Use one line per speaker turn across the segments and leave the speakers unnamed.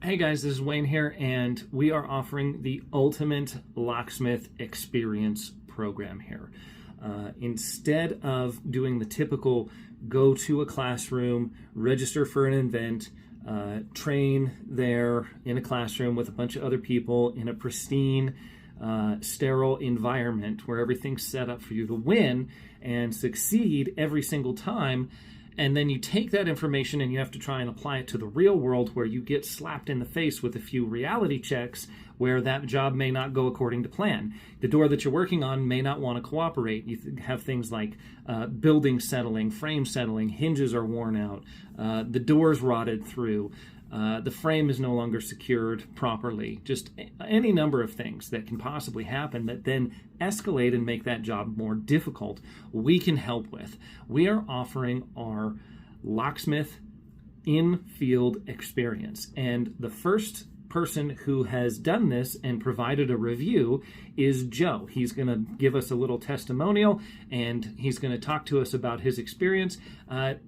Hey guys, this is Wayne here, and we are offering the Ultimate Locksmith Experience program here. Instead of doing the typical go to a classroom, register for an event, train there in a classroom with a bunch of other people in a pristine, sterile environment where everything's set up for you to win and succeed every single time, and then you take that information and you have to try and apply it to the real world where you get slapped in the face with a few reality checks where that job may not go according to plan. The door that you're working on may not want to cooperate. You have things like building settling, frame settling, hinges are worn out, the door's rotted through, the frame is no longer secured properly. Just any number of things that can possibly happen that then escalate and make that job more difficult, we can help with. We are offering our locksmith in-field experience. And the first person who has done this and provided a review is Joe. He's going to give us a little testimonial and he's going to talk to us about his experience.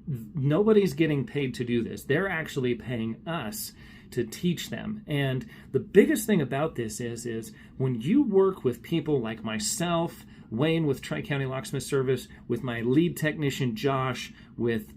Nobody's getting paid to do this. They're actually paying us to teach them. And the biggest thing about this is when you work with people like myself, Wayne with Tri-County Locksmith Service, with my lead technician Josh, with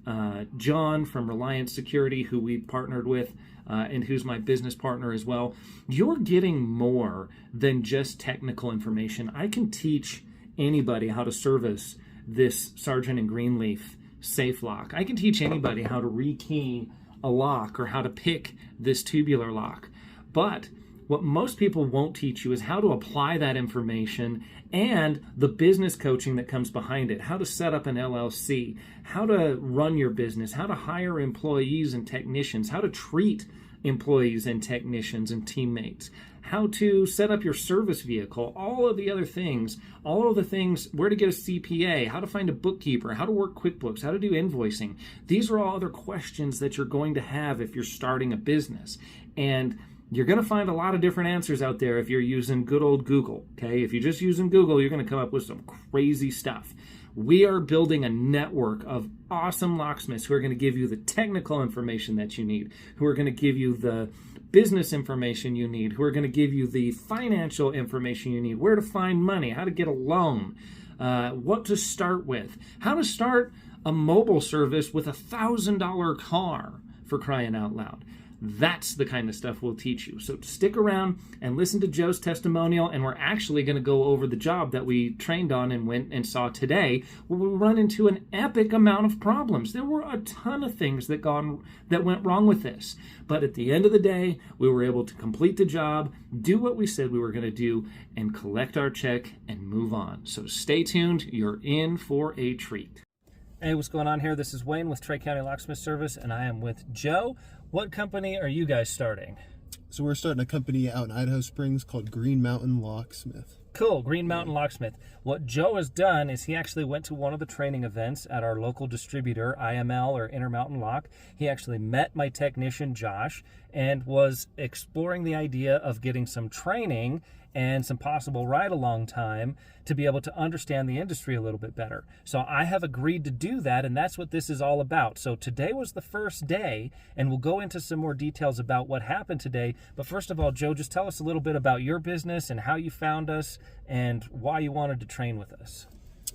John from Reliance Security, who we partnered with, and who's my business partner as well, you're getting more than just technical information. I can teach anybody how to service this Sargent and Greenleaf safe lock. I can teach anybody how to rekey a lock or how to pick this tubular lock. But what most people won't teach you is how to apply that information and the business coaching that comes behind it, how to set up an LLC, how to run your business, how to hire employees and technicians, how to treat employees and technicians and teammates, how to set up your service vehicle, all of the other things, where to get a CPA, how to find a bookkeeper, how to work QuickBooks, how to do invoicing. These are all other questions that you're going to have if you're starting a business. And you're going to find a lot of different answers out there if you're using good old Google, okay? If you're just using Google, you're going to come up with some crazy stuff. We are building a network of awesome locksmiths who are going to give you the technical information that you need, who are going to give you the business information you need, who are going to give you the financial information you need, where to find money, how to get a loan, what to start with, how to start a mobile service with $1,000 car, for crying out loud. That's the kind of stuff we'll teach you. So stick around and listen to Joe's testimonial, and we're actually going to go over the job that we trained on and went and saw today, where we run into an epic amount of problems. There were a ton of things that went wrong with this. But at the end of the day, we were able to complete the job, do what we said we were going to do, and collect our check and move on. So stay tuned. You're in for a treat. Hey, what's going on here? This is Wayne with Tri-County Locksmith Service, and I am with Joe. What company are you guys starting?
So we're starting a company out in Idaho Springs called Green Mountain Locksmith.
Cool, Green Mountain Locksmith. What Joe has done is he actually went to one of the training events at our local distributor, IML or Intermountain Lock. He actually met my technician, Josh, and was exploring the idea of getting some training and some possible ride-along time to be able to understand the industry a little bit better. So I have agreed to do that, and that's what this is all about. So today was the first day, and we'll go into some more details about what happened today. But first of all, Joe, just tell us a little bit about your business and how you found us and why you wanted to train with us.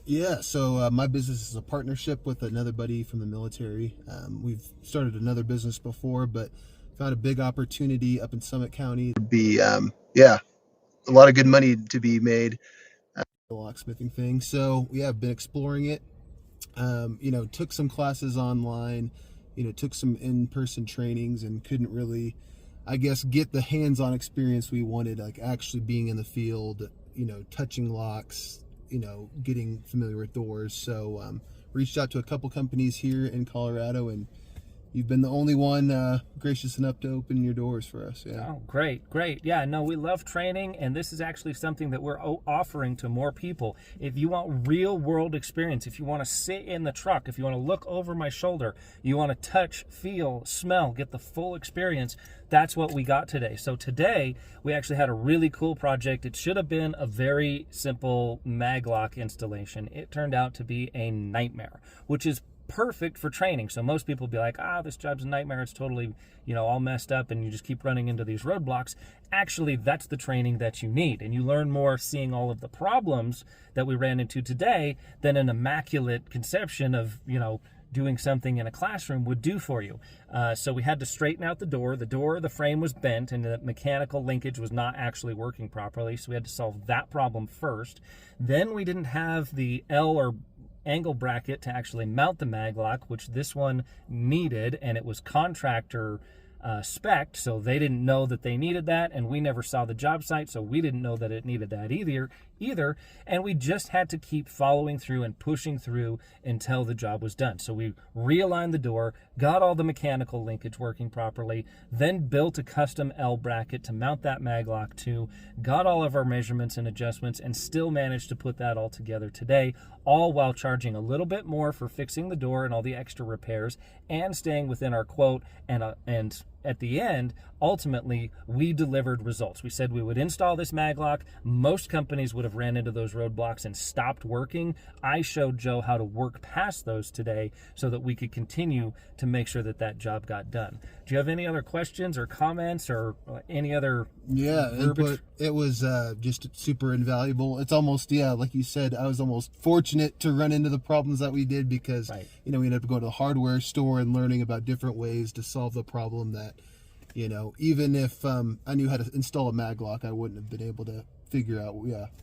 Yeah, so my business is a partnership with another buddy from the military. We've started another business before, but found a big opportunity up in Summit County. It'd be, a lot of good money to be made. The locksmithing thing. So we have been exploring it. Took some classes online, took some in-person trainings and couldn't really, get the hands-on experience we wanted, like actually being in the field, touching locks, getting familiar with doors. So reached out to a couple companies here in Colorado, and you've been the only one gracious enough to open your doors for us. Yeah.
Oh, great. Yeah, no, we love training, and this is actually something that we're offering to more people. If you want real world experience, if you want to sit in the truck, if you want to look over my shoulder, you want to touch, feel, smell, get the full experience, that's what we got today. So today, we actually had a really cool project. It should have been a very simple mag lock installation. It turned out to be a nightmare, which is perfect for training. So most people be like, this job's a nightmare. It's totally, all messed up, and you just keep running into these roadblocks. Actually, that's the training that you need. And you learn more seeing all of the problems that we ran into today than an immaculate conception of, doing something in a classroom would do for you. So we had to straighten out the door. The frame was bent, and the mechanical linkage was not actually working properly. So we had to solve that problem first. Then we didn't have the L or angle bracket to actually mount the mag lock, which this one needed, and it was contractor spec, so they didn't know that they needed that, and we never saw the job site, so we didn't know that it needed that either. And we just had to keep following through and pushing through until the job was done. So we realigned the door, got all the mechanical linkage working properly, then built a custom L bracket to mount that mag lock to, got all of our measurements and adjustments, and still managed to put that all together today, all while charging a little bit more for fixing the door and all the extra repairs, and staying within our quote. And at the end, ultimately, we delivered results. We said we would install this mag lock. Most companies would have ran into those roadblocks and stopped working. I showed Joe how to work past those today so that we could continue to make sure that that job got done. Do you have any other questions or comments or any other
input? It was just super invaluable. It's almost, like you said, I was almost fortunate to run into the problems that we did because, we ended up going to the hardware store and learning about different ways to solve the problem that, even if I knew how to install a mag lock, I wouldn't have been able to figure out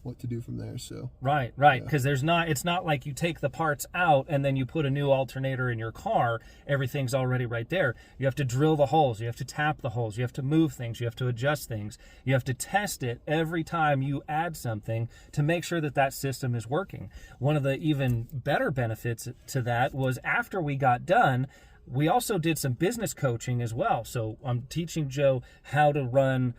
what to do from there. So
right, because it's not like you take the parts out and then you put a new alternator in your car. Everything's already right there. You have to drill the holes, you have to tap the holes, you have to move things, you have to adjust things, you have to test it every time you add something to make sure that that system is working. One of the even better benefits to that was after we got done, we also did some business coaching as well. So I'm teaching Joe how to run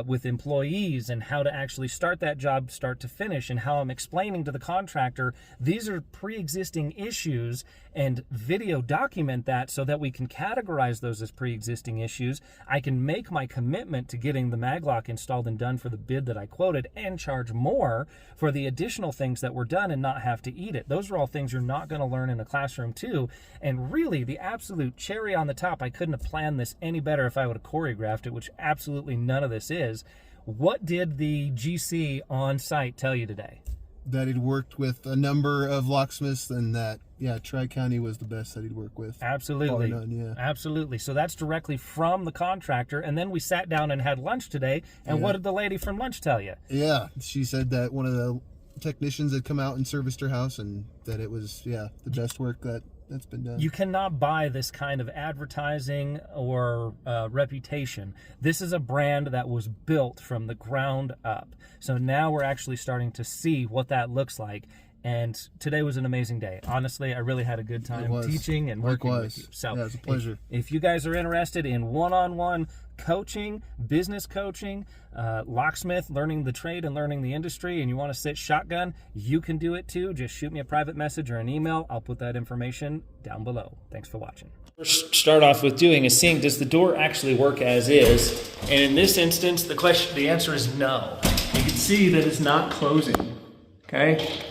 with employees and how to actually start that job start to finish, and how I'm explaining to the contractor these are pre-existing issues and video document that so that we can categorize those as pre-existing issues. I can make my commitment to getting the mag lock installed and done for the bid that I quoted and charge more for the additional things that were done and not have to eat it. Those are all things you're not going to learn in a classroom too. And really the absolute cherry on the top, I couldn't have planned this any better if I would have choreographed it, which absolutely none of this is. What did the GC on site tell you today?
That he'd worked with a number of locksmiths, and that Tri-County was the best that he'd worked with.
Absolutely.
Bar none,
Absolutely. So that's directly from the contractor. And then we sat down and had lunch today. And what did the lady from lunch tell you?
Yeah, she said that one of the technicians had come out and serviced her house, and that it was the best work that's been done.
You cannot buy this kind of advertising or reputation. This is a brand that was built from the ground up. So now we're actually starting to see what that looks like. And today was an amazing day. Honestly, I really had a good time teaching and working with you. So
it was a pleasure.
If you guys are interested in one-on-one coaching, business coaching, locksmith, learning the trade and learning the industry, and you want to sit shotgun, you can do it too. Just shoot me a private message or an email. I'll put that information down below. Thanks for watching. First, start off with doing is seeing, does the door actually work as is? And in this instance, the answer is no. You can see that it's not closing. Okay?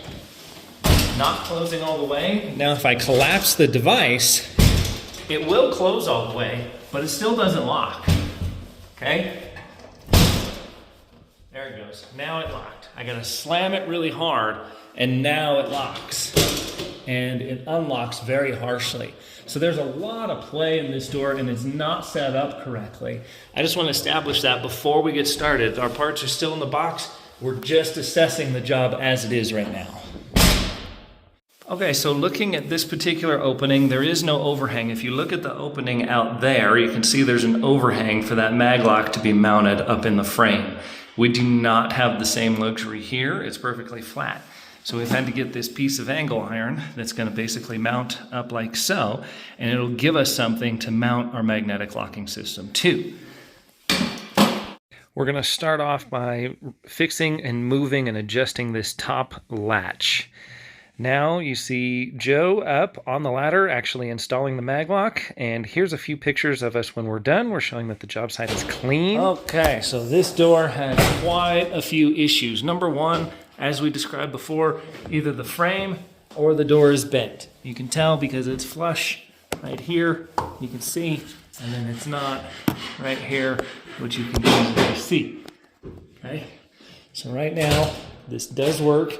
Not closing all the way. Now if I collapse the device, it will close all the way, but it still doesn't lock. Okay? There it goes. Now it locked. I gotta slam it really hard, and now it locks. And it unlocks very harshly. So there's a lot of play in this door, and it's not set up correctly. I just want to establish that before we get started. Our parts are still in the box. We're just assessing the job as it is right now. Okay, so looking at this particular opening, there is no overhang. If you look at the opening out there, you can see there's an overhang for that mag lock to be mounted up in the frame. We do not have the same luxury here. It's perfectly flat. So we've had to get this piece of angle iron that's going to basically mount up like so, and it'll give us something to mount our magnetic locking system to. We're going to start off by fixing and moving and adjusting this top latch. Now you see Joe up on the ladder actually installing the mag lock, and here's a few pictures of us when we're done. We're showing that the job site is clean. Okay, so this door has quite a few issues. Number one, as we described before, either the frame or the door is bent. You can tell because it's flush right here, you can see, and then it's not right here, which you can easily see. Okay, so right now, this does work.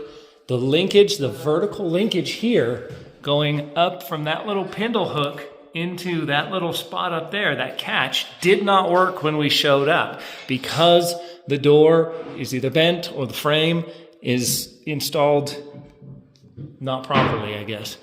The linkage, the vertical linkage here, going up from that little spindle hook into that little spot up there, that catch, did not work when we showed up because the door is either bent or the frame is installed not properly, I guess.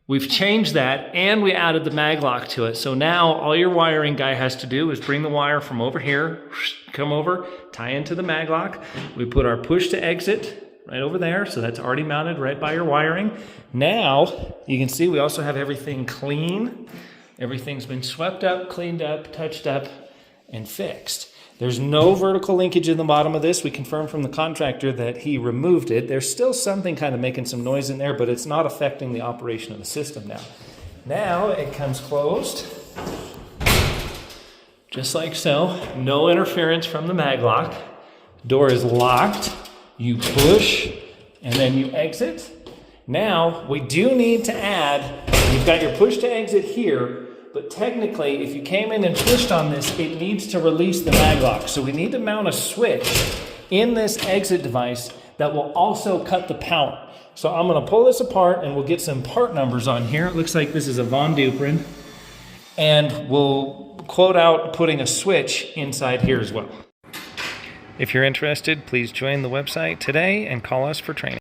We've changed that and we added the mag lock to it. So now all your wiring guy has to do is bring the wire from over here, come over, tie into the mag lock. We put our push to exit right over there. So that's already mounted right by your wiring. Now you can see we also have everything clean. Everything's been swept up, cleaned up, touched up, and fixed. There's no vertical linkage in the bottom of this. We confirmed from the contractor that he removed it. There's still something kind of making some noise in there, but it's not affecting the operation of the system now. Now it comes closed, just like so. No interference from the mag lock. Door is locked. You push, and then you exit. Now, we do need to add, you've got your push to exit here, but technically, if you came in and pushed on this, it needs to release the mag lock. So we need to mount a switch in this exit device that will also cut the power. So I'm gonna pull this apart and we'll get some part numbers on here. It looks like this is a Von Duprin. And we'll quote out putting a switch inside here as well. If you're interested, please join the website today and call us for training.